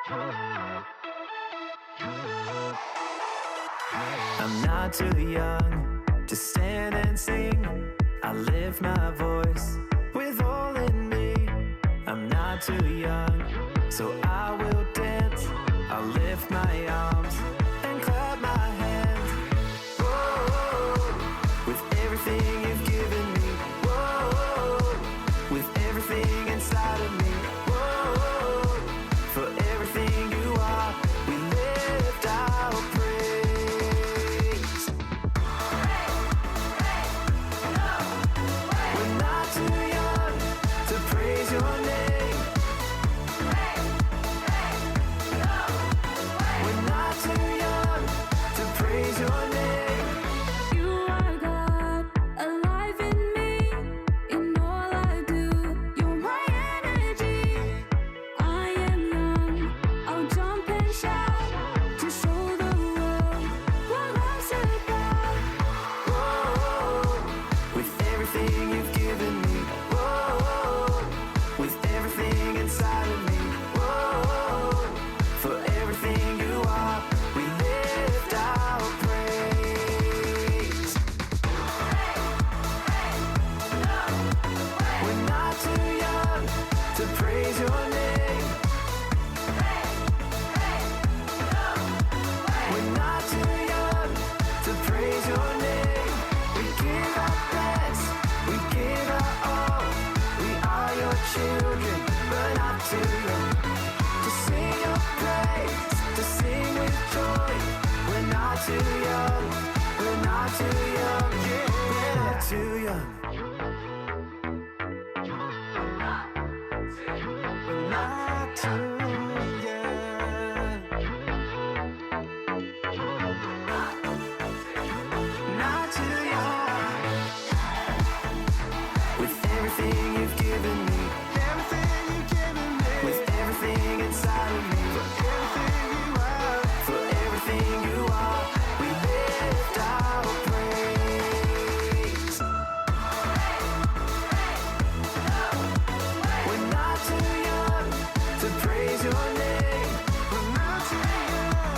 I'm not too young to stand and sing. I lift my voice with all in me. I'm not too young, so I will dance. I'll lift my arms and clap my hands. Whoa, with everything you've given me. Whoa, with everything inside of me. Whoa, for everything you are, we lift our praise. We're not too young to praise your name. We're not too young to praise your name. You are God, alive in me. In all I do, you're my energy. I am young, I'll jump and shout to show the world what love's about. Whoa, with everything you've given me. Whoa, with everything inside of me. Whoa, for everything you are, we lift our praise. We're not too young to praise your name. We're not too young to praise your name. We give our best, we give our all. We are your children, but not too young to sing your praise, to sing with joy. We're not too young, we're not too young, yeah. We're not too young. We're not too young. Not too young. With everything you've given me. Everything you've given me. With everything inside of me. For everything you are. For everything you are. We lift our praise. We're not too young to praise your name. We're not too young.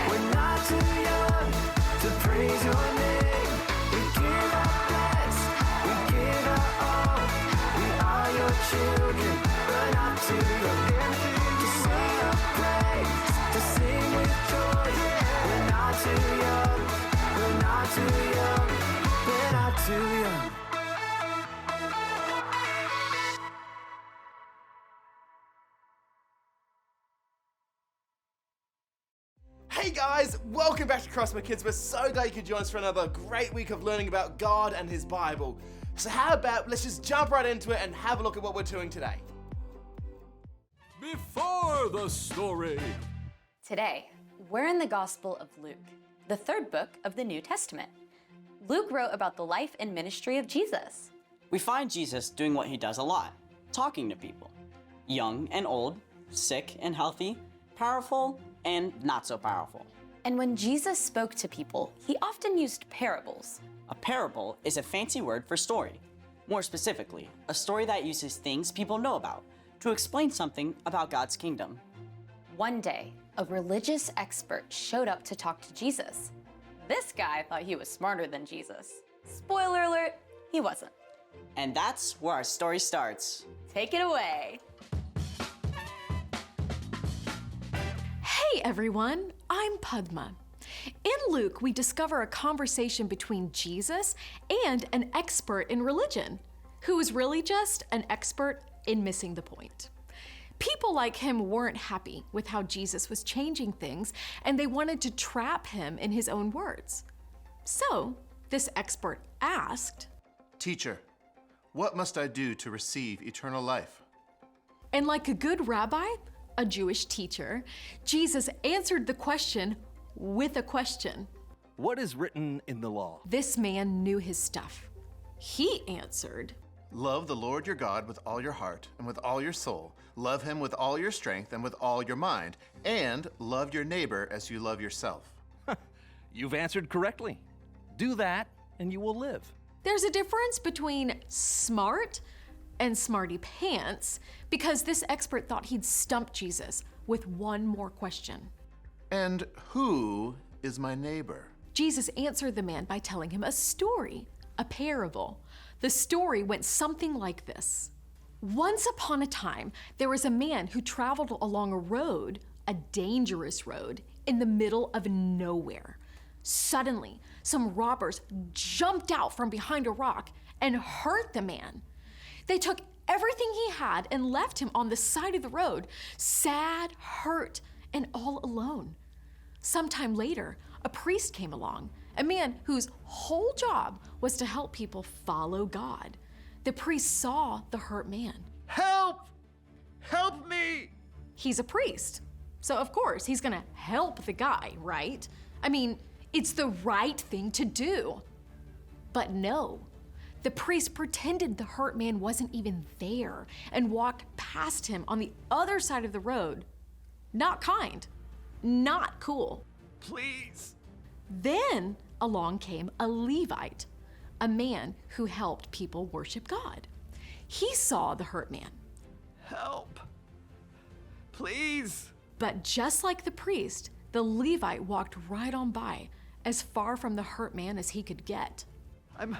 We're not too young to praise your name. We give our best, we give our all. We are your children, but not too young. To sing our praise, to sing with joy. We're not too young, we're not too young, we're not too young. Hey guys, welcome back to Crossway Kids. We're so glad you could join us for another great week of learning about God and His Bible. So how about let's just jump right into it and have a look at what we're doing today. Before the story. Today, we're in the Gospel of Luke, the third book of the New Testament. Luke wrote about the life and ministry of Jesus. We find Jesus doing what he does a lot, talking to people. Young and old, sick and healthy, powerful and not so powerful. And when Jesus spoke to people, he often used parables. A parable is a fancy word for story. More specifically, a story that uses things people know about to explain something about God's kingdom. One day, a religious expert showed up to talk to Jesus. This guy thought he was smarter than Jesus. Spoiler alert, he wasn't. And that's where our story starts. Take it away. Hey everyone, I'm Padma. In Luke, we discover a conversation between Jesus and an expert in religion, who was really just an expert in missing the point. People like him weren't happy with how Jesus was changing things, and they wanted to trap him in his own words. So, this expert asked, "Teacher, what must I do to receive eternal life?" and like a good rabbi, a Jewish teacher, Jesus answered the question with a question. What is written in the law? This man knew his stuff. He answered, Love the Lord your God with all your heart and with all your soul. Love him with all your strength and with all your mind. And love your neighbor as you love yourself. You've answered correctly. Do that and you will live. There's a difference between smart and smarty pants because this expert thought he'd stump Jesus with one more question. And who is my neighbor? Jesus answered the man by telling him a story, a parable. The story went something like this. Once upon a time, there was a man who traveled along a road, a dangerous road, in the middle of nowhere. Suddenly, some robbers jumped out from behind a rock and hurt the man. They took everything he had and left him on the side of the road, sad, hurt, and all alone. Sometime later, a priest came along, a man whose whole job was to help people follow God. The priest saw the hurt man. Help! Help me! He's a priest, so of course he's gonna help the guy, right? I mean, it's the right thing to do. But no, the priest pretended the hurt man wasn't even there and walked past him on the other side of the road. Not kind, not cool. Please! Then along came a Levite, a man who helped people worship God. He saw the hurt man. Help! Please! But just like the priest, the Levite walked right on by, as far from the hurt man as he could get. I'm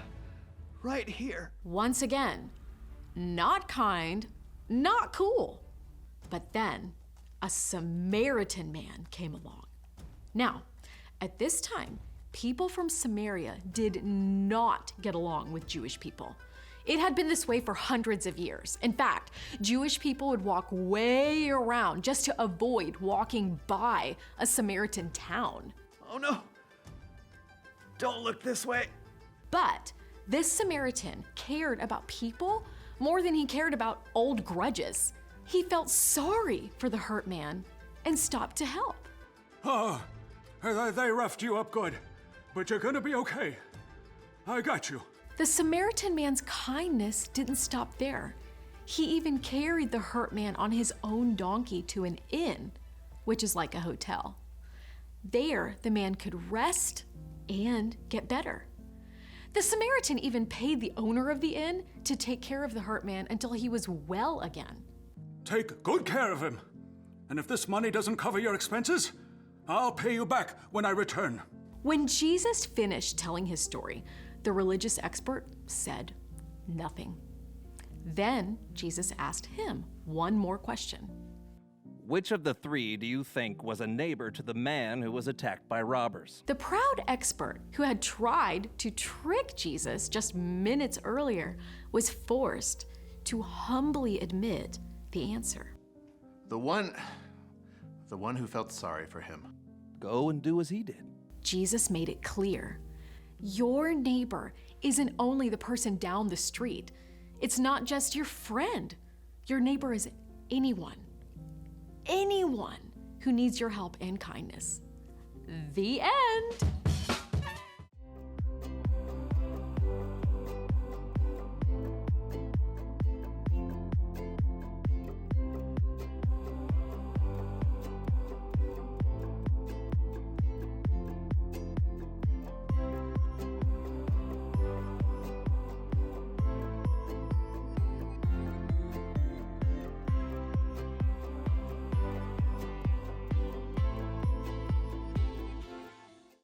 right here. Once again, not kind, not cool. But then a Samaritan man came along. Now, at this time, people from Samaria did not get along with Jewish people. It had been this way for hundreds of years. In fact, Jewish people would walk way around just to avoid walking by a Samaritan town. Oh no! Don't look this way! But this Samaritan cared about people more than he cared about old grudges. He felt sorry for the hurt man and stopped to help. Oh, they roughed you up good, but you're gonna be okay. I got you. The Samaritan man's kindness didn't stop there. He even carried the hurt man on his own donkey to an inn, which is like a hotel. There, the man could rest and get better. The Samaritan even paid the owner of the inn to take care of the hurt man until he was well again. Take good care of him. And if this money doesn't cover your expenses, I'll pay you back when I return. When Jesus finished telling his story, the religious expert said nothing. Then Jesus asked him one more question. Which of the three do you think was a neighbor to the man who was attacked by robbers? The proud expert who had tried to trick Jesus just minutes earlier was forced to humbly admit the answer. The one who felt sorry for him. Go and do as he did. Jesus made it clear. Your neighbor isn't only the person down the street. It's not just your friend. Your neighbor is anyone who needs your help and kindness. The end.